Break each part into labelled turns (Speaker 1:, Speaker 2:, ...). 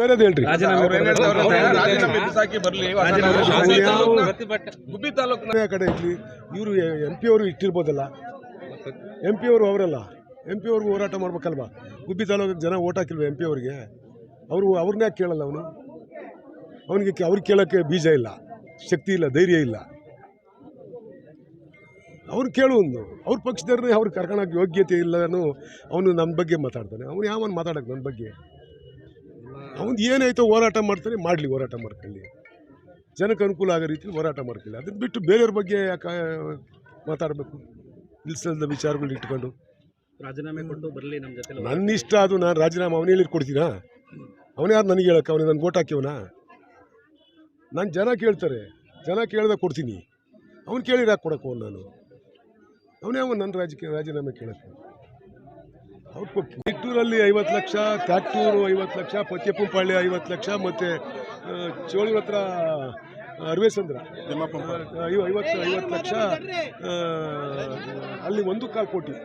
Speaker 1: ಬೇರೆದು ಹೇಳ್ರಿ.
Speaker 2: ಗುಬ್ಬಿ ತಾಲೂಕಿನ
Speaker 1: ಕಡೆ ಇರ್ಲಿ, ಇವರು MP ಅವರು ಇಟ್ಟಿರ್ಬೋದಲ್ಲ. MP ಅವರು ಅವರಲ್ಲ, MP ಅವ್ರಿಗೂ ಹೋರಾಟ ಮಾಡ್ಬೇಕಲ್ವಾ? ಗುಬ್ಬಿ ತಾಲೂಕಿಗೆ ಜನ ಓಟ್ ಹಾಕಿಲ್ವ MP ಅವ್ರಿಗೆ? ಅವ್ರನ್ನೇ ಕೇಳಲ್ಲ ಅವನಿಗೆ ಅವ್ರಿಗೆ ಕೇಳೋಕ್ಕೆ ಬೀಜ ಇಲ್ಲ, ಶಕ್ತಿ ಇಲ್ಲ, ಧೈರ್ಯ ಇಲ್ಲ. ಅವ್ರು ಕೇಳುವನು ಅವ್ರ ಪಕ್ಷದವ್ರನ್ನೇ ಅವ್ರು ಕರ್ಕೊಳಕ್ಕೆ ಯೋಗ್ಯತೆ ಇಲ್ಲನು. ಅವನು ನನ್ನ ಬಗ್ಗೆ ಮಾತಾಡ್ತಾನೆ. ಅವನು ಯಾವನು ಮಾತಾಡೋಕೆ ನನ್ನ ಬಗ್ಗೆ? ಅವನು ಏನಾಯ್ತೋ ಹೋರಾಟ ಮಾಡ್ತಾನೆ, ಮಾಡಲಿ, ಹೋರಾಟ ಮಾಡ್ಕೊಳ್ಳಿ, ಜನಕ್ಕೆ ಅನುಕೂಲ ಆಗೋ ರೀತಿಯಲ್ಲಿ ಹೋರಾಟ ಮಾಡ್ಕೊಳ್ಳಿ. ಅದನ್ನು ಬಿಟ್ಟು ಬೇರೆಯವ್ರ ಬಗ್ಗೆ ಯಾಕೆ ಮಾತಾಡಬೇಕು? ಇಲ್ಸದ ವಿಚಾರಗಳು ಇಟ್ಕೊಂಡು
Speaker 2: ರಾಜೀನಾಮೆ ಕೊಟ್ಟು ಬರಲಿ ನಮ್ಮ ಜೊತೆ.
Speaker 1: ನನ್ನ ಇಷ್ಟ ಅದು. ನಾನು ರಾಜೀನಾಮೆ ಅವನು ಹೇಳಿ ಕೊಡ್ತೀನಾ? ಅವನು ಯಾರು ನನಗೆ ಹೇಳಕ್ಕೆ? ಅವನಿಗೆ ನಾನು ಓಟ್ ಹಾಕಿವನ? ನಾನು ಜನ ಕೇಳ್ತಾರೆ, ಜನ ಕೇಳ್ದಾಗ ಕೊಡ್ತೀನಿ. ಅವ್ನು ಕೇಳಿದ್ರೆ ಯಾಕೆ ಕೊಡೋಕೆ ನಾನು? ಅವನೇ ನನ್ನ ರಾಜೀನಾಮೆ ಕೇಳಕ್ಕೆ. ಅವ್ರು ಕೊಟ್ಟು ನಿಟ್ಟೂರಲ್ಲಿ 50 ಲಕ್ಷ, ಕ್ಯಾಟೂರು 50 ಲಕ್ಷ, ಪತ್ಯಪಂಪಾಳ್ಯ 50 ಲಕ್ಷ, ಮತ್ತು ಚೋಳೂರ ಹತ್ರ ಅರವೇಸಂದ್ರ 50 ಲಕ್ಷ, ಅಲ್ಲಿ 1.25 ಕೋಟಿ,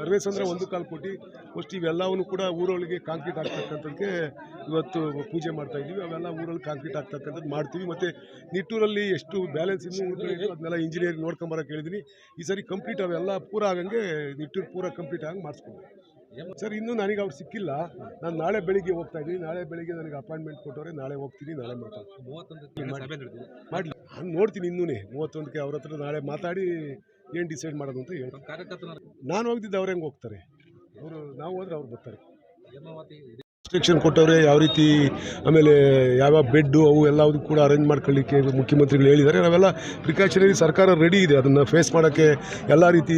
Speaker 1: ಅರವೇಸಂದ್ರ 1.25 ಕೋಟಿ. ಫಸ್ಟ್ ಇವೆಲ್ಲವನ್ನು ಕೂಡ ಊರೊಳಗೆ ಕಾಂಕ್ರೀಟ್ ಆಗ್ತಕ್ಕಂಥದ್ದಕ್ಕೆ ಇವತ್ತು ಪೂಜೆ ಮಾಡ್ತಾಯಿದ್ದೀವಿ. ಅವೆಲ್ಲ ಊರಲ್ಲಿ ಕಾಂಕ್ರೀಟ್ ಆಗ್ತಕ್ಕಂಥದ್ದು ಮಾಡ್ತೀವಿ. ಮತ್ತು ನಿಟ್ಟೂರಲ್ಲಿ ಎಷ್ಟು ಬ್ಯಾಲೆನ್ಸ್ ಇನ್ನೂ ಉಳಿದಿದೆ ಅದನ್ನೆಲ್ಲ ಇಂಜಿನಿಯರ್ ನೋಡ್ಕೊಂಬರೋಕೆ ಹೇಳಿದ್ದೀನಿ. ಈ ಸರಿ ಕಂಪ್ಲೀಟ್ ಅವೆಲ್ಲ ಪೂರ ಆಗಂಗೆ ನಿಟ್ಟೂರು ಪೂರ ಕಂಪ್ಲೀಟ್ ಆಗಿ ಮಾಡಿಸ್ಕೊಂಡು ಸರ್. ಇನ್ನೂ ನನಗೆ ಅವ್ರು ಸಿಕ್ಕಿಲ್ಲ. ನಾನು ನಾಳೆ ಬೆಳಿಗ್ಗೆ ಹೋಗ್ತಾ ಇದ್ದೀನಿ. ನಾಳೆ ಬೆಳಿಗ್ಗೆ ನನಗೆ ಅಪಾಯಿಂಟ್ಮೆಂಟ್ ಕೊಟ್ಟವ್ರೆ. ನಾಳೆ ಹೋಗ್ತೀನಿ, ನಾಳೆ ಮಾಡಲಿ. ನಾನು ನೋಡ್ತೀನಿ ಇನ್ನೂ 31ಕ್ಕೆ ಅವ್ರ ಹತ್ರ ನಾಳೆ ಮಾತಾಡಿ ಏನು ಡಿಸೈಡ್ ಮಾಡೋದು ಅಂತ ಹೇಳ್ತಾರೆ. ನಾನು ಹೋಗ್ತಿದ್ದೆ, ಅವ್ರು ಹೆಂಗೆ ಹೋಗ್ತಾರೆ? ನಾವು ಹೋದ್ರೆ ಅವ್ರು ಬರ್ತಾರೆ. ಇನ್ಸ್ಟ್ರಕ್ಷನ್ ಕೊಟ್ಟವ್ರೆ ಯಾವ ರೀತಿ, ಆಮೇಲೆ ಯಾವ ಬೆಡ್ಡು ಅವು ಎಲ್ಲವೂ ಕೂಡ ಅರೇಂಜ್ ಮಾಡ್ಕೊಳ್ಳಿಕ್ಕೆ ಮುಖ್ಯಮಂತ್ರಿಗಳು ಹೇಳಿದ್ದಾರೆ. ನಾವೆಲ್ಲ ಪ್ರಿಕಾಷನರಿ ಸರ್ಕಾರ ರೆಡಿ ಇದೆ, ಅದನ್ನು ಫೇಸ್ ಮಾಡೋಕ್ಕೆ ಎಲ್ಲ ರೀತಿ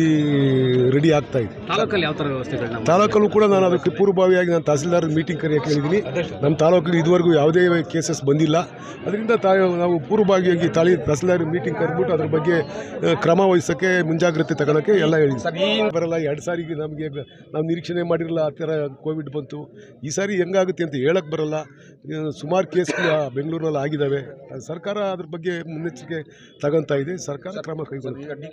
Speaker 1: ರೆಡಿ ಆಗ್ತಾ ಇದೆ.
Speaker 2: ತಾಲೂಕಲ್ಲಿ ಯಾವ ಥರ ವ್ಯವಸ್ಥೆಗಳು?
Speaker 1: ತಾಲೂಕಲ್ಲೂ ಕೂಡ ನಾನು ಅದಕ್ಕೆ ಪೂರ್ವಭಾವಿಯಾಗಿ ನಾನು ತಹಸೀಲ್ದಾರ್ ಮೀಟಿಂಗ್ ಕರೆಯೋಕೆ ಹೇಳಿದ್ದೀನಿ. ನಮ್ಮ ತಾಲೂಕಲ್ಲಿ ಇದುವರೆಗೂ ಯಾವುದೇ ಕೇಸಸ್ ಬಂದಿಲ್ಲ. ಅದರಿಂದ ನಾವು ಪೂರ್ವಭಾವಿಯಾಗಿ ತಹಸೀಲ್ದಾರ್ ಮೀಟಿಂಗ್ ಕರೆದ್ಬಿಟ್ಟು ಅದ್ರ ಬಗ್ಗೆ ಕ್ರಮ ವಹಿಸೋಕ್ಕೆ, ಮುಂಜಾಗ್ರತೆ ತಗೊಳ್ಳೋಕ್ಕೆ ಎಲ್ಲ ಹೇಳಿದ್ದೀನಿ. ಬರಲ್ಲ 2 ಸಾರಿಗೆ ನಮಗೆ ನಾವು ನಿರೀಕ್ಷಣೆ ಮಾಡಿರಲ್ಲ, ಆ ಥರ ಕೋವಿಡ್ ಬಂತು. ಈ ಸಾರಿ ಹೆಂಗಾಗುತ್ತೆ ಅಂತ ಹೇಳಕ್ಕೆ ಬರಲ್ಲ. ಸುಮಾರು ಕೇಸ್ಗಳು ಬೆಂಗಳೂರಲ್ಲಿ ಆಗಿದ್ದಾವೆ. ಸರ್ಕಾರ ಅದ್ರ ಬಗ್ಗೆ ಮುನ್ನೆಚ್ಚರಿಕೆ ತಗೊಳ್ತಾ ಇದೆ. ಸರ್ಕಾರ ಕ್ರಮ ಕೈಗೊಳ್ಳುತ್ತೆ.